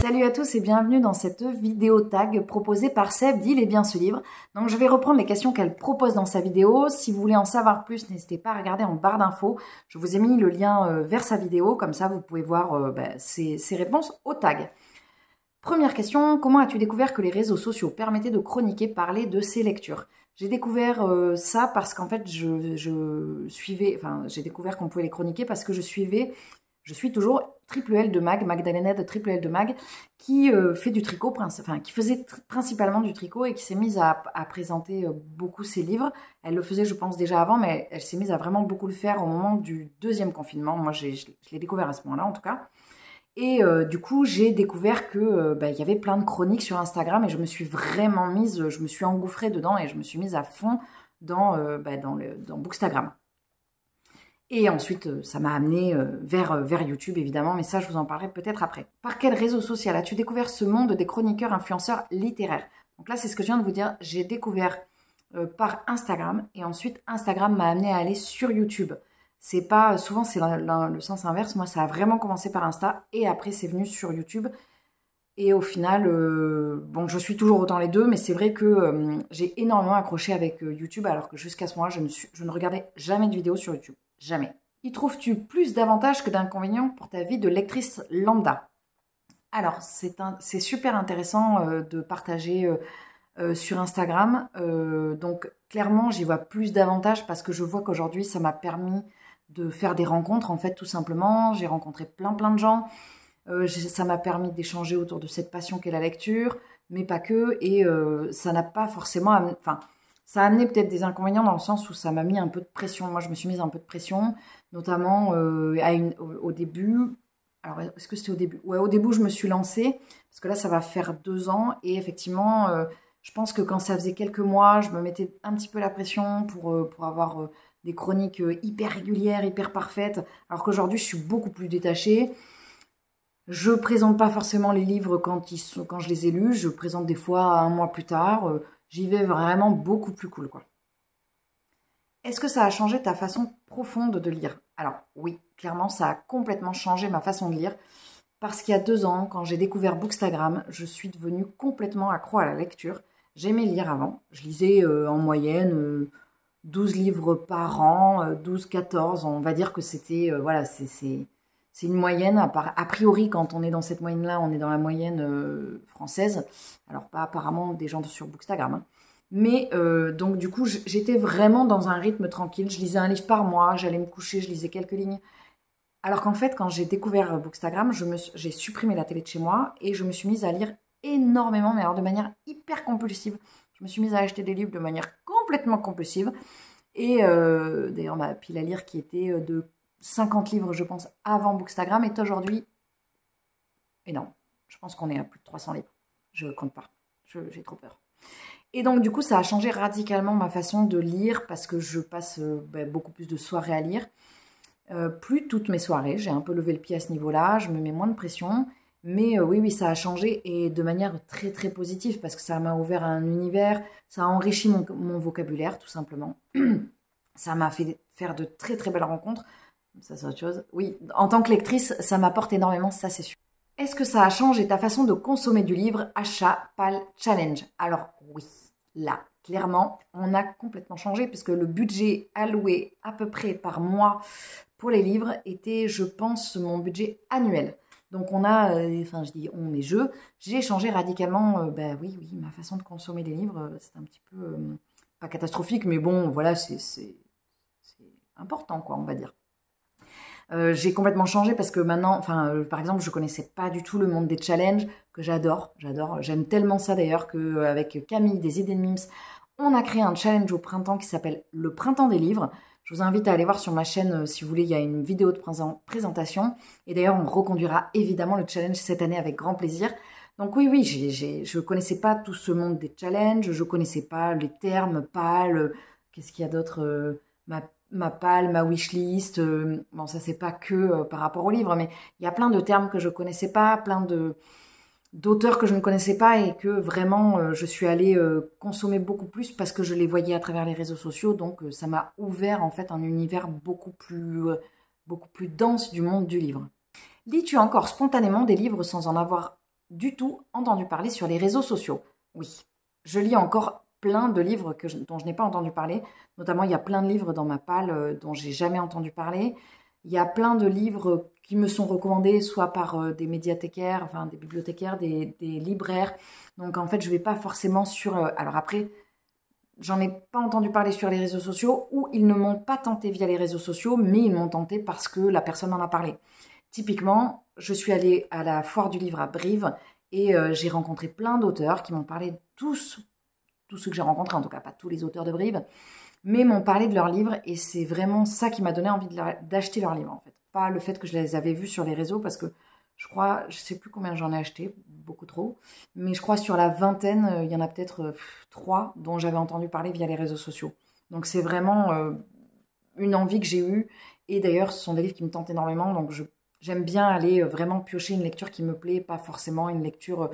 Salut à tous et bienvenue dans cette vidéo tag proposée par Seb d'Il est bien ce livre. Donc je vais reprendre les questions qu'elle propose dans sa vidéo. Si vous voulez en savoir plus, n'hésitez pas à regarder en barre d'infos. Je vous ai mis le lien vers sa vidéo, comme ça vous pouvez voir ses réponses au tag. Première question, comment as-tu découvert que les réseaux sociaux permettaient de chroniquer, parler de ses lectures? J'ai découvert ça parce qu'en fait j'ai découvert qu'on pouvait les chroniquer parce que je suis toujours Triple L de Mag, Magdalena de Triple L de Mag, qui fait du tricot, qui faisait principalement du tricot et qui s'est mise à présenter beaucoup ses livres. Elle le faisait, je pense, déjà avant, mais elle s'est mise à vraiment beaucoup le faire au moment du deuxième confinement. Moi, je l'ai découvert à ce moment-là, en tout cas. Et du coup, j'ai découvert que y avait plein de chroniques sur Instagram et je me suis vraiment mise, je me suis engouffrée dedans et je me suis mise à fond dans Bookstagram. Et ensuite, ça m'a amené vers YouTube, évidemment, mais ça, je vous en parlerai peut-être après. Par quel réseau social as-tu découvert ce monde des chroniqueurs influenceurs littéraires? Donc là, c'est ce que je viens de vous dire. J'ai découvert par Instagram, et ensuite, Instagram m'a amené à aller sur YouTube. C'est pas, souvent, c'est le sens inverse. Moi, ça a vraiment commencé par Insta, et après, c'est venu sur YouTube. Et au final, bon, je suis toujours autant les deux, mais c'est vrai que j'ai énormément accroché avec YouTube, alors que jusqu'à ce moment-là, je ne regardais jamais de vidéos sur YouTube. Jamais. Y trouves-tu plus d'avantages que d'inconvénients pour ta vie de lectrice lambda? Alors, c'est super intéressant de partager sur Instagram. Donc, clairement, j'y vois plus d'avantages parce que je vois qu'aujourd'hui, ça m'a permis de faire des rencontres, en fait, tout simplement. J'ai rencontré plein de gens. Ça m'a permis d'échanger autour de cette passion qu'est la lecture, mais pas que. Et ça n'a pas forcément... ça a amené peut-être des inconvénients dans le sens où ça m'a mis un peu de pression. Moi, je me suis mise un peu de pression, notamment au début. Alors, est-ce que c'était au début? Ouais, au début, je me suis lancée, parce que là, ça va faire 2 ans. Et effectivement, je pense que quand ça faisait quelques mois, je me mettais un petit peu la pression pour avoir des chroniques hyper régulières, hyper parfaites. Alors qu'aujourd'hui, je suis beaucoup plus détachée. Je présente pas forcément les livres quand je les ai lus. Je présente des fois 1 mois plus tard. J'y vais vraiment beaucoup plus cool, quoi. Est-ce que ça a changé ta façon profonde de lire? Alors oui, clairement, ça a complètement changé ma façon de lire. Parce qu'il y a 2 ans, quand j'ai découvert Bookstagram, je suis devenue complètement accro à la lecture. J'aimais lire avant. Je lisais en moyenne 12 livres par an, 12-14. On va dire que c'était... voilà, c'est une moyenne, a priori, quand on est dans cette moyenne-là, on est dans la moyenne française. Alors, pas apparemment des gens sur Bookstagram. Hein. Mais donc, du coup, j'étais vraiment dans un rythme tranquille. Je lisais un livre par mois, j'allais me coucher, je lisais quelques lignes. Alors qu'en fait, quand j'ai découvert Bookstagram, j'ai supprimé la télé de chez moi et je me suis mise à lire énormément, mais alors de manière hyper compulsive. Je me suis mise à acheter des livres de manière complètement compulsive. Et d'ailleurs, ma pile à lire qui était de 50 livres, je pense, avant Bookstagram, est aujourd'hui énorme. Je pense qu'on est à plus de 300 livres. Je ne compte pas. J'ai trop peur. Et donc, du coup, ça a changé radicalement ma façon de lire parce que je passe beaucoup plus de soirées à lire. Plus toutes mes soirées. J'ai un peu levé le pied à ce niveau-là. Je me mets moins de pression. Mais oui, ça a changé et de manière très, très positive parce que ça m'a ouvert à un univers. Ça a enrichi mon vocabulaire, tout simplement. Ça m'a fait faire de très, très belles rencontres. Ça, c'est autre chose. Oui, en tant que lectrice, ça m'apporte énormément, ça, c'est sûr. Est-ce que ça a changé ta façon de consommer du livre? Achat, PAL, challenge? Alors, oui, là, clairement, on a complètement changé puisque le budget alloué à peu près par mois pour les livres était, je pense, mon budget annuel. Donc, on a, je dis on, mais j'ai changé radicalement, oui, ma façon de consommer des livres, c'est un petit peu, pas catastrophique, mais bon, voilà, c'est important, quoi, on va dire. J'ai complètement changé parce que maintenant, par exemple, je connaissais pas du tout le monde des challenges que j'adore. J'aime tellement ça d'ailleurs qu'avec Camille des Idées de Mims, on a créé un challenge au printemps qui s'appelle le Printemps des livres. Je vous invite à aller voir sur ma chaîne si vous voulez, il y a une vidéo de présentation. Et d'ailleurs, on reconduira évidemment le challenge cette année avec grand plaisir. Donc oui, je connaissais pas tout ce monde des challenges, je connaissais pas les termes, PAL, qu'est-ce qu'il y a d'autre, ma PAL, ma wishlist, bon ça c'est pas que par rapport au livre, mais il y a plein de termes que je connaissais pas, plein d'auteurs que je ne connaissais pas et que vraiment je suis allée consommer beaucoup plus parce que je les voyais à travers les réseaux sociaux, donc ça m'a ouvert en fait un univers beaucoup plus dense du monde du livre. Lis-tu encore spontanément des livres sans en avoir du tout entendu parler sur les réseaux sociaux. Oui, je lis encore plein de livres dont je n'ai pas entendu parler. Notamment, il y a plein de livres dans ma palle dont j'ai jamais entendu parler. Il y a plein de livres qui me sont recommandés soit par des médiathécaires, enfin des bibliothécaires, des libraires. Donc en fait, je ne vais pas forcément sur... alors après, j'en ai pas entendu parler sur les réseaux sociaux ou ils ne m'ont pas tenté via les réseaux sociaux, mais ils m'ont tenté parce que la personne en a parlé. Typiquement, je suis allée à la foire du livre à Brive et j'ai rencontré plein d'auteurs qui m'ont parlé tous ceux que j'ai rencontrés, en tout cas pas tous les auteurs de Brive, mais m'ont parlé de leurs livres et c'est vraiment ça qui m'a donné envie d'acheter leurs livres en fait. Pas le fait que je les avais vus sur les réseaux parce que je crois, je sais plus combien j'en ai acheté, beaucoup trop, mais je crois sur la vingtaine, il y en a peut-être 3 dont j'avais entendu parler via les réseaux sociaux. Donc c'est vraiment une envie que j'ai eue et d'ailleurs ce sont des livres qui me tentent énormément donc j'aime bien aller vraiment piocher une lecture qui me plaît, pas forcément une lecture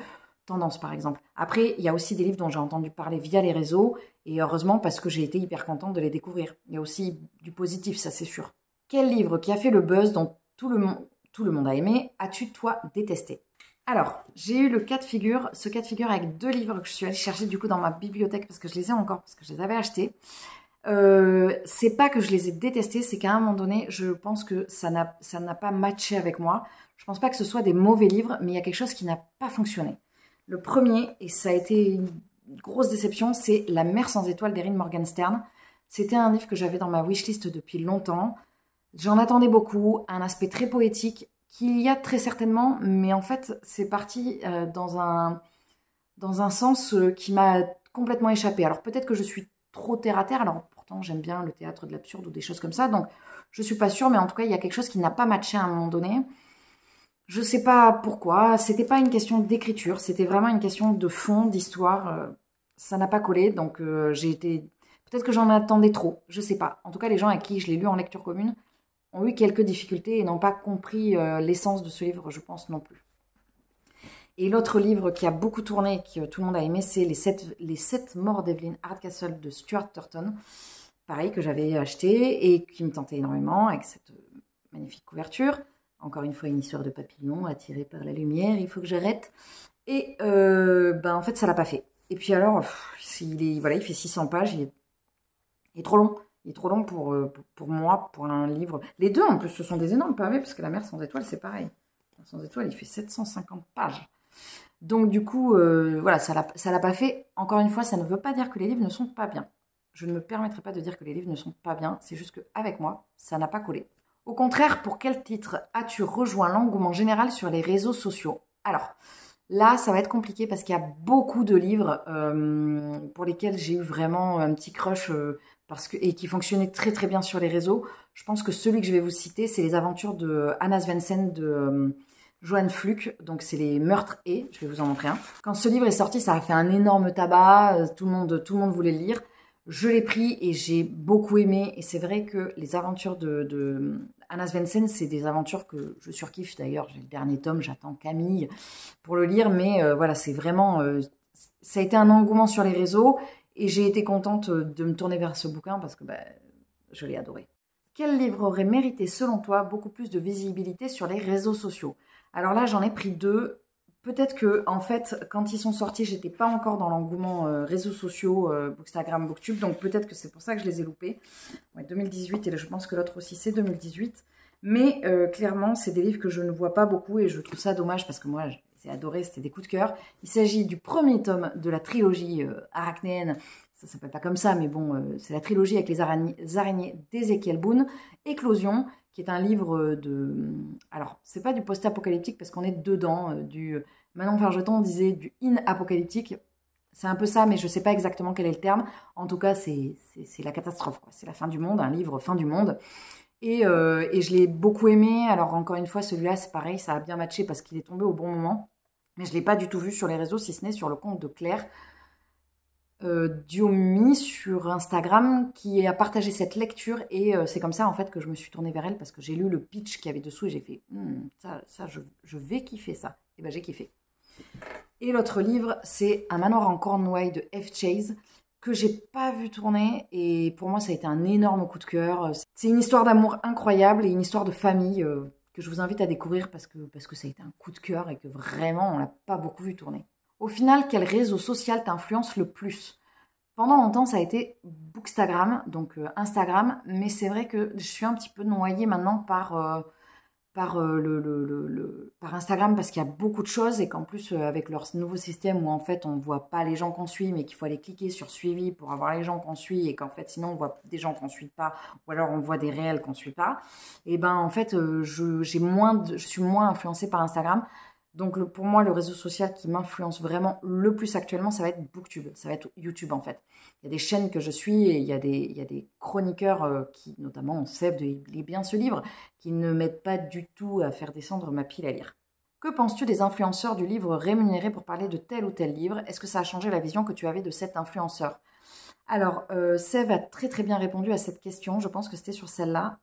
tendance par exemple. Après, il y a aussi des livres dont j'ai entendu parler via les réseaux et heureusement parce que j'ai été hyper contente de les découvrir. Il y a aussi du positif, ça c'est sûr. Quel livre qui a fait le buzz dont tout le monde a aimé, as-tu toi détesté? Alors, j'ai eu ce cas de figure avec 2 livres que je suis allée chercher du coup dans ma bibliothèque parce que je les ai encore, parce que je les avais achetés. C'est pas que je les ai détestés, c'est qu'à un moment donné, je pense que ça n'a pas matché avec moi. Je pense pas que ce soit des mauvais livres, mais il y a quelque chose qui n'a pas fonctionné. Le premier, et ça a été une grosse déception, c'est La mer sans étoiles d'Erin Morgenstern. C'était un livre que j'avais dans ma wishlist depuis longtemps. J'en attendais beaucoup, un aspect très poétique, qu'il y a très certainement, mais en fait, c'est parti dans un sens qui m'a complètement échappé. Alors peut-être que je suis trop terre à terre, alors pourtant j'aime bien le théâtre de l'absurde ou des choses comme ça, donc je suis pas sûre, mais en tout cas, il y a quelque chose qui n'a pas matché à un moment donné. Je sais pas pourquoi, c'était pas une question d'écriture, c'était vraiment une question de fond, d'histoire. Ça n'a pas collé, donc j'ai été... Peut-être que j'en attendais trop, je sais pas. En tout cas, les gens à qui je l'ai lu en lecture commune ont eu quelques difficultés et n'ont pas compris l'essence de ce livre, je pense non plus. Et l'autre livre qui a beaucoup tourné, que tout le monde a aimé, c'est Les 7 morts d'Evelyn Hardcastle de Stuart Turton. Pareil, que j'avais acheté et qui me tentait énormément avec cette magnifique couverture. Encore une fois, une histoire de papillon attiré par la lumière, il faut que j'arrête. Et en fait, ça l'a pas fait. Et puis alors, il fait 600 pages, il est trop long. Il est trop long pour moi, pour un livre. Les deux, en plus, ce sont des énormes pavés, parce que La mer sans étoiles, c'est pareil. La mer sans étoiles, il fait 750 pages. Donc, du coup, voilà, ça l'a pas fait. Encore une fois, ça ne veut pas dire que les livres ne sont pas bien. Je ne me permettrai pas de dire que les livres ne sont pas bien. C'est juste qu'avec moi, ça n'a pas collé. Au contraire, pour quel titre as-tu rejoint l'engouement général sur les réseaux sociaux? Alors, là, ça va être compliqué parce qu'il y a beaucoup de livres pour lesquels j'ai eu vraiment un petit crush et qui fonctionnaient très très bien sur les réseaux. Je pense que celui que je vais vous citer, c'est les aventures de Anna Svensson de Johan Fluck. Donc, c'est les meurtres et je vais vous en montrer un. Quand ce livre est sorti, ça a fait un énorme tabac. Tout le monde voulait le lire. Je l'ai pris et j'ai beaucoup aimé. Et c'est vrai que les aventures de Anna Svensson, c'est des aventures que je surkiffe. D'ailleurs, j'ai le dernier tome, j'attends Camille pour le lire. Mais voilà, c'est vraiment... ça a été un engouement sur les réseaux. Et j'ai été contente de me tourner vers ce bouquin parce que je l'ai adoré. Quel livre aurait mérité, selon toi, beaucoup plus de visibilité sur les réseaux sociaux? Alors là, j'en ai pris 2. Peut-être que, en fait, quand ils sont sortis, j'étais pas encore dans l'engouement réseaux sociaux, Bookstagram, Booktube, donc peut-être que c'est pour ça que je les ai loupés. Ouais, 2018, et là, je pense que l'autre aussi, c'est 2018. Mais clairement, c'est des livres que je ne vois pas beaucoup, et je trouve ça dommage, parce que moi, j'ai adoré, c'était des coups de cœur. Il s'agit du premier tome de la trilogie arachnéenne. Ça s'appelle pas comme ça, mais bon, c'est la trilogie avec les araignées d'Ezekiel Boone. Éclosion, qui est un livre de... Alors, c'est pas du post-apocalyptique parce qu'on est dedans, Manon Fargeton disait du in-apocalyptique. C'est un peu ça, mais je sais pas exactement quel est le terme. En tout cas, c'est la catastrophe, quoi. C'est la fin du monde, un livre fin du monde. Et je l'ai beaucoup aimé. Alors, encore une fois, celui-là, c'est pareil, ça a bien matché parce qu'il est tombé au bon moment. Mais je l'ai pas du tout vu sur les réseaux, si ce n'est sur le compte de Claire Diomi sur Instagram qui a partagé cette lecture et c'est comme ça en fait que je me suis tournée vers elle parce que j'ai lu le pitch qu'il y avait dessous et j'ai fait ça je vais kiffer ça. Et j'ai kiffé. Et l'autre livre c'est Un manoir en Cornouailles de F. Chase que j'ai pas vu tourner et pour moi ça a été un énorme coup de cœur. C'est une histoire d'amour incroyable et une histoire de famille que je vous invite à découvrir parce que ça a été un coup de cœur et que vraiment, on l'a pas beaucoup vu tourner. Au final, quel réseau social t'influence le plus? Pendant longtemps, ça a été Bookstagram, donc Instagram, mais c'est vrai que je suis un petit peu noyée maintenant par Instagram parce qu'il y a beaucoup de choses et qu'en plus, avec leur nouveau système où en fait on ne voit pas les gens qu'on suit, mais qu'il faut aller cliquer sur suivi pour avoir les gens qu'on suit et qu'en fait sinon on voit des gens qu'on suit pas ou alors on voit des réels qu'on suit pas, et ben en fait, je suis moins influencée par Instagram. Donc pour moi, le réseau social qui m'influence vraiment le plus actuellement, ça va être Booktube, ça va être YouTube en fait. Il y a des chaînes que je suis et il y a des chroniqueurs qui, notamment, Seb de Il est bien ce livre, qui ne m'aident pas du tout à faire descendre ma pile à lire. Que penses-tu des influenceurs du livre rémunérés pour parler de tel ou tel livre? Est-ce que ça a changé la vision que tu avais de cet influenceur? Alors, Seb a très très bien répondu à cette question, je pense que c'était sur celle-là.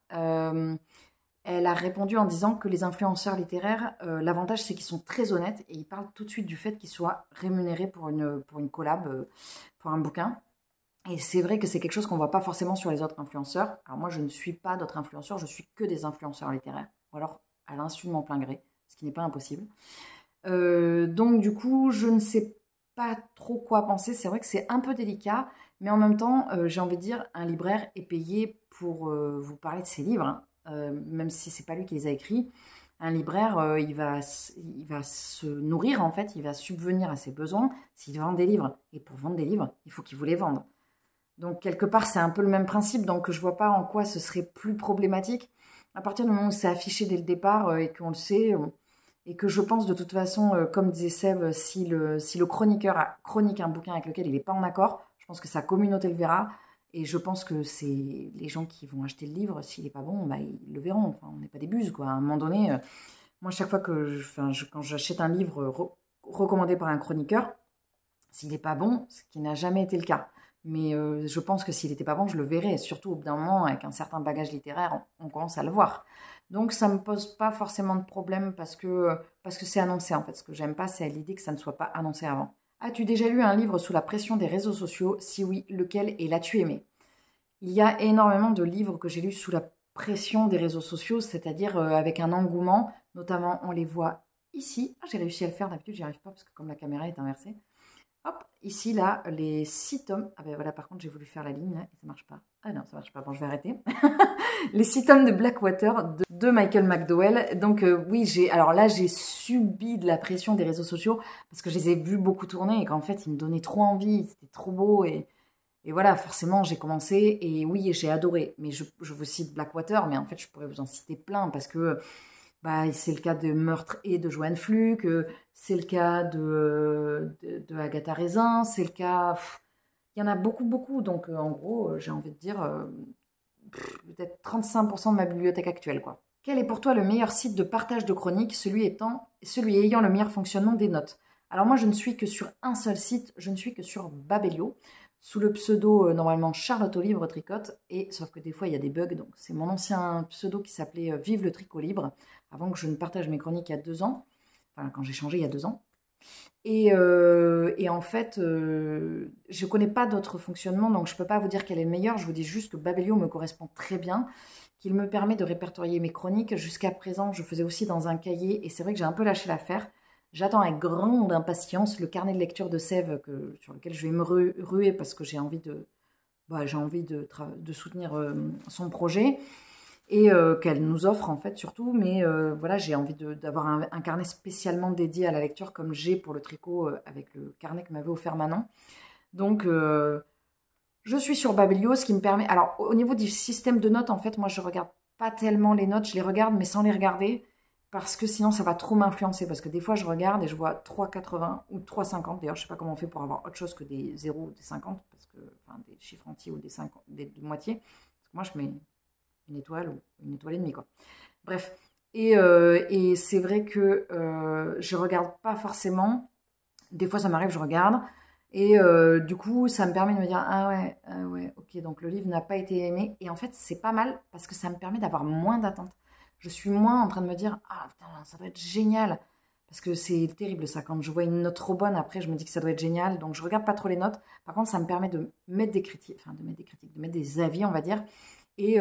Elle a répondu en disant que les influenceurs littéraires, l'avantage c'est qu'ils sont très honnêtes et ils parlent tout de suite du fait qu'ils soient rémunérés pour une collab, pour un bouquin. Et c'est vrai que c'est quelque chose qu'on ne voit pas forcément sur les autres influenceurs. Alors moi, je ne suis pas d'autres influenceurs, je suis que des influenceurs littéraires. Ou alors à l'insu de mon plein gré, ce qui n'est pas impossible. Donc du coup, je ne sais pas trop quoi penser. C'est vrai que c'est un peu délicat, mais en même temps, j'ai envie de dire, un libraire est payé pour vous parler de ses livres, hein. Même si c'est pas lui qui les a écrits. Un libraire, il va se nourrir en fait, il va subvenir à ses besoins s'il vend des livres. Et pour vendre des livres, il faut qu'il vous les vende. Donc, quelque part, c'est un peu le même principe. Donc, je vois pas en quoi ce serait plus problématique. À partir du moment où c'est affiché dès le départ et qu'on le sait, et que je pense de toute façon, comme disait Seb, si le chroniqueur chronique un bouquin avec lequel il n'est pas en accord, je pense que sa communauté le verra. Et je pense que c'est les gens qui vont acheter le livre, s'il n'est pas bon, bah, ils le verront. Enfin, on n'est pas des buses, quoi. À un moment donné, moi, chaque fois que quand j'achète un livre recommandé par un chroniqueur, s'il n'est pas bon, ce qui n'a jamais été le cas. Mais je pense que s'il n'était pas bon, je le verrais. Et surtout, au bout d'un moment, avec un certain bagage littéraire, on commence à le voir. Donc, ça ne me pose pas forcément de problème parce que c'est annoncé, en fait. Ce que j'aime pas, c'est l'idée que ça ne soit pas annoncé avant. As-tu déjà lu un livre sous la pression des réseaux sociaux? Si oui, lequel et l'as-tu aimé? Il y a énormément de livres que j'ai lus sous la pression des réseaux sociaux, c'est-à-dire avec un engouement. Notamment, on les voit ici. Ah, j'ai réussi à le faire, d'habitude, j'y arrive pas parce que comme la caméra est inversée. Hop, ici, là, les 6 tomes. Ah ben voilà, par contre, j'ai voulu faire la ligne, là, et ça marche pas. Ah non, ça marche pas. Bon, je vais arrêter. Les 6 tomes de Blackwater de Michael McDowell. Donc oui, alors là, j'ai subi de la pression des réseaux sociaux parce que je les ai vus beaucoup tourner et qu'en fait, ils me donnaient trop envie. C'était trop beau et voilà, forcément, j'ai commencé et oui, j'ai adoré. Mais je vous cite Blackwater, mais en fait, je pourrais vous en citer plein parce que bah, c'est le cas de Meurtre et de Joanne Fluke, c'est le cas de Agatha Raisin, c'est le cas... il y en a beaucoup, beaucoup. Donc, en gros, j'ai envie de dire peut-être 35% de ma bibliothèque actuelle, quoi. Quel est pour toi le meilleur site de partage de chroniques, celui ayant le meilleur fonctionnement des notes? Alors moi, je ne suis que sur un seul site, je ne suis que sur Babelio, sous le pseudo normalement Charlotte Olive Tricote, et sauf que des fois il y a des bugs, donc c'est mon ancien pseudo qui s'appelait Vive le tricot libre, avant que je ne partage mes chroniques il y a 2 ans, enfin quand j'ai changé il y a 2 ans. Et en fait, je ne connais pas d'autres fonctionnements, donc je ne peux pas vous dire quel est le meilleur. Je vous dis juste que Babelio me correspond très bien, qu'il me permet de répertorier mes chroniques. Jusqu'à présent, je faisais aussi dans un cahier, et c'est vrai que j'ai un peu lâché l'affaire. J'attends avec grande impatience le carnet de lecture de Sève sur lequel je vais me ruer parce que j'ai envie de soutenir son projet et qu'elle nous offre en fait surtout. Mais voilà, j'ai envie d'avoir un carnet spécialement dédié à la lecture comme j'ai pour le tricot avec le carnet que m'avait offert Manon. Donc je suis sur Babelio, ce qui me permet... Alors au niveau du système de notes, en fait, moi je regarde pas tellement les notes, je les regarde mais sans les regarder parce que sinon ça va trop m'influencer. Parce que des fois je regarde et je vois 3,80 ou 3,50. D'ailleurs je sais pas comment on fait pour avoir autre chose que des 0 ou des 50, parce que, enfin des chiffres entiers ou des 50, des moitiés. Parce que moi je mets une étoile ou une étoile et demie, quoi. Bref. Et c'est vrai que je regarde pas forcément. Des fois, ça m'arrive, je regarde. Et du coup, ça me permet de me dire, ah ouais, ok, donc le livre n'a pas été aimé. Et en fait, c'est pas mal parce que ça me permet d'avoir moins d'attente. Je suis moins en train de me dire, ah putain, ça doit être génial. Parce que c'est terrible ça, quand je vois une note trop bonne, après je me dis que ça doit être génial. Donc je regarde pas trop les notes. Par contre, ça me permet de mettre des critiques, de mettre des avis, on va dire, et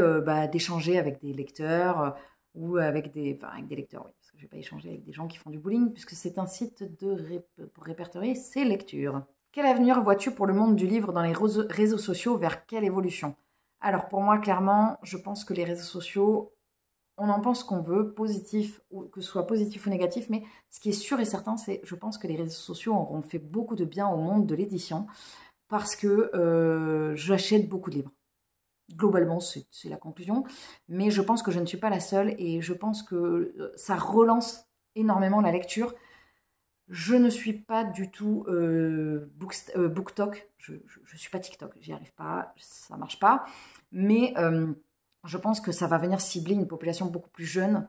d'échanger avec des lecteurs ou avec des lecteurs, oui, parce que je ne vais pas échanger avec des gens qui font du bullying, puisque c'est un site pour répertorier ses lectures. Quel avenir vois-tu pour le monde du livre dans les réseaux sociaux? Vers quelle évolution? Alors pour moi, clairement, je pense que les réseaux sociaux, on en pense qu'on veut, positif, ou que ce soit positif ou négatif, mais ce qui est sûr et certain, c'est je pense que les réseaux sociaux auront fait beaucoup de bien au monde de l'édition, parce que j'achète beaucoup de livres. Globalement, c'est la conclusion, mais je pense que je ne suis pas la seule, et je pense que ça relance énormément la lecture. Je ne suis pas du tout BookTok, je ne suis pas TikTok, j'y arrive pas, ça marche pas, mais je pense que ça va venir cibler une population beaucoup plus jeune,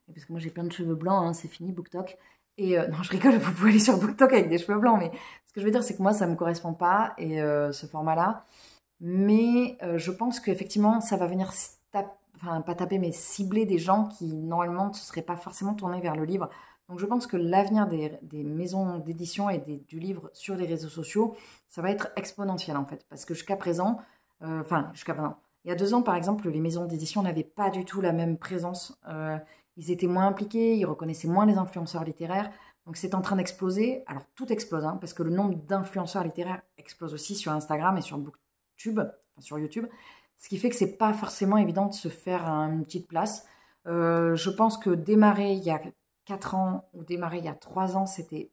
parce que moi j'ai plein de cheveux blancs, hein, c'est fini BookTok, et non je rigole, vous pouvez aller sur BookTok avec des cheveux blancs, mais ce que je veux dire c'est que moi ça ne me correspond pas, et ce format-là, mais je pense qu'effectivement ça va venir enfin pas taper, mais cibler des gens qui normalement ne se seraient pas forcément tournés vers le livre. Donc je pense que l'avenir des maisons d'édition et du livre sur les réseaux sociaux, ça va être exponentiel en fait. Parce que jusqu'à présent, il y a 2 ans par exemple, les maisons d'édition n'avaient pas du tout la même présence. Ils étaient moins impliqués, ils reconnaissaient moins les influenceurs littéraires. Donc c'est en train d'exploser. Alors tout explose, hein, parce que le nombre d'influenceurs littéraires explose aussi sur Instagram et sur YouTube. Ce qui fait que c'est pas forcément évident de se faire une petite place. Je pense que démarrer il y a 4 ans ou démarrer il y a 3 ans, c'était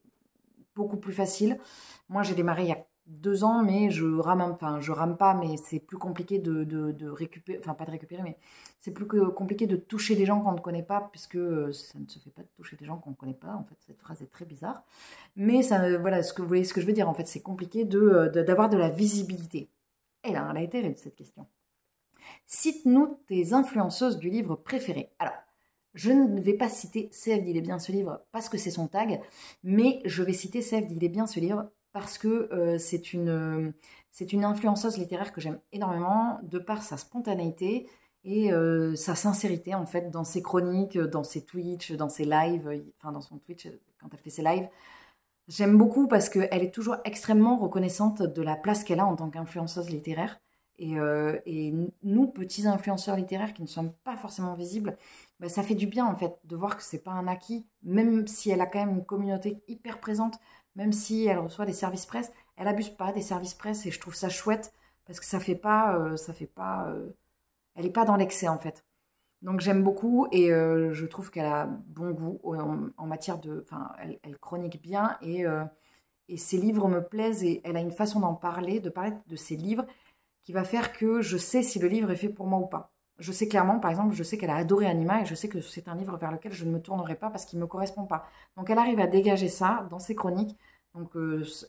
beaucoup plus facile. Moi, j'ai démarré il y a 2 ans, mais je rame pas, mais c'est plus compliqué de récupérer, enfin pas de récupérer, mais c'est plus compliqué de toucher des gens qu'on ne connaît pas, puisque ça ne se fait pas de toucher des gens qu'on ne connaît pas. En fait, cette phrase est très bizarre. Mais ça, voilà, vous voyez ce que je veux dire. En fait, c'est compliqué d'avoir de la visibilité. Et là, elle a été terrible, cette question. Cite-nous tes influenceuses du livre préféré. Alors, je ne vais pas citer Sève dit il est bien ce livre parce que c'est son tag, mais je vais citer Sève dit il est bien ce livre parce que c'est une influenceuse littéraire que j'aime énormément de par sa spontanéité et sa sincérité en fait dans ses chroniques, dans ses Twitch, dans ses lives, enfin dans son Twitch quand elle fait ses lives. J'aime beaucoup parce qu'elle est toujours extrêmement reconnaissante de la place qu'elle a en tant qu'influenceuse littéraire. Et nous, petits influenceurs littéraires qui ne sommes pas forcément visibles, bah, ça fait du bien en fait de voir que c'est pas un acquis, même si elle a quand même une communauté hyper présente, même si elle reçoit des services presse, elle abuse pas des services presse et je trouve ça chouette parce que elle est pas dans l'excès en fait. Donc j'aime beaucoup et je trouve qu'elle a bon goût en matière de, enfin elle chronique bien et ses livres me plaisent et elle a une façon de parler de ses livres qui va faire que je sais si le livre est fait pour moi ou pas. Je sais clairement, par exemple, je sais qu'elle a adoré Anima et je sais que c'est un livre vers lequel je ne me tournerai pas parce qu'il ne me correspond pas. Donc elle arrive à dégager ça dans ses chroniques. Donc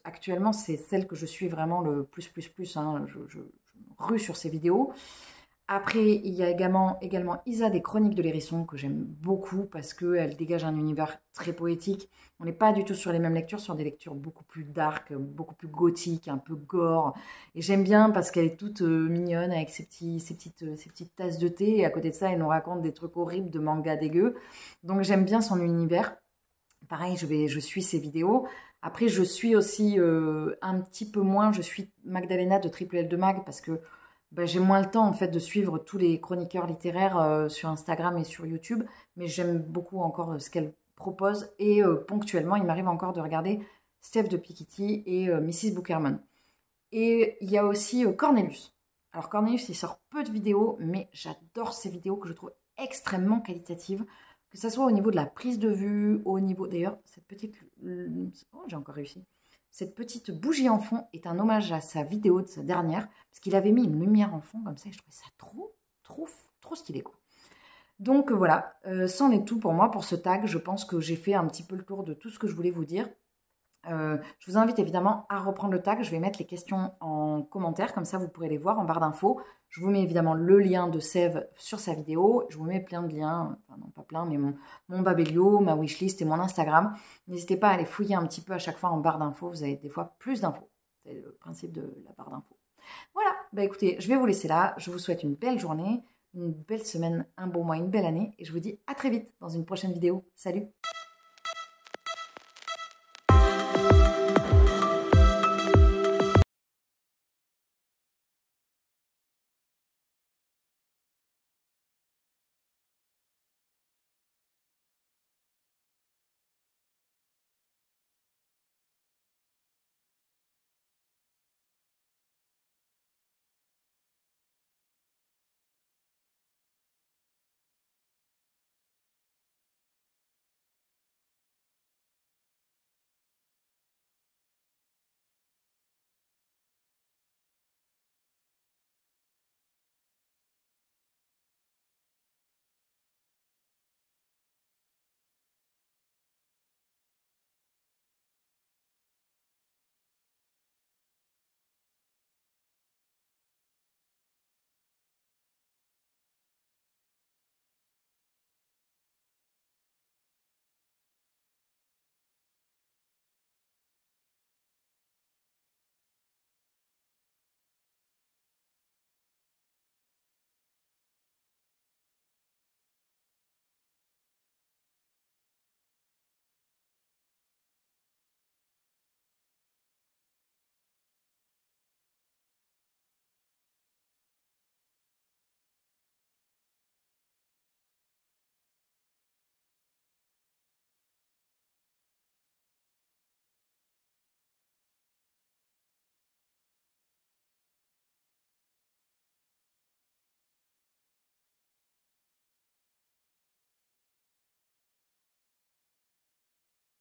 actuellement, c'est celle que je suis vraiment le plus, hein. Je rue sur ses vidéos. Après, il y a également Isa des Chroniques de l'Hérisson que j'aime beaucoup parce qu'elle dégage un univers très poétique. On n'est pas du tout sur les mêmes lectures, sur des lectures beaucoup plus dark, beaucoup plus gothiques, un peu gore. Et j'aime bien parce qu'elle est toute mignonne avec ses petites tasses de thé. Et à côté de ça, elle nous raconte des trucs horribles de manga dégueu. Donc j'aime bien son univers. Pareil, je suis ses vidéos. Après, je suis aussi un petit peu moins, je suis Magdalena de Triple L de Mag parce que j'ai moins le temps en fait de suivre tous les chroniqueurs littéraires sur Instagram et sur YouTube, mais j'aime beaucoup encore ce qu'elle propose et ponctuellement il m'arrive encore de regarder Steph de Piketty et Mrs. Bookerman. Et il y a aussi Cornelius. Alors Cornelius il sort peu de vidéos, mais j'adore ses vidéos que je trouve extrêmement qualitatives, que ce soit au niveau de la prise de vue, au niveau d'ailleurs cette petite... Oh, j'ai encore réussi. Cette petite bougie en fond est un hommage à sa vidéo de sa dernière, parce qu'il avait mis une lumière en fond comme ça, et je trouvais ça trop stylé, quoi. Donc voilà, c'en est tout pour moi, pour ce tag. Je pense que j'ai fait un petit peu le tour de tout ce que je voulais vous dire. Je vous invite évidemment à reprendre le tag. Je vais mettre les questions en commentaire, comme ça vous pourrez les voir en barre d'infos. Je vous mets évidemment le lien de Sève sur sa vidéo. Je vous mets plein de liens, enfin non pas plein, mais mon Babelio, ma wishlist et mon Instagram. N'hésitez pas à aller fouiller un petit peu à chaque fois en barre d'infos. Vous avez des fois plus d'infos. C'est le principe de la barre d'infos. Voilà, bah écoutez, je vais vous laisser là. Je vous souhaite une belle journée, une belle semaine, un bon mois, une belle année. Et je vous dis à très vite dans une prochaine vidéo. Salut!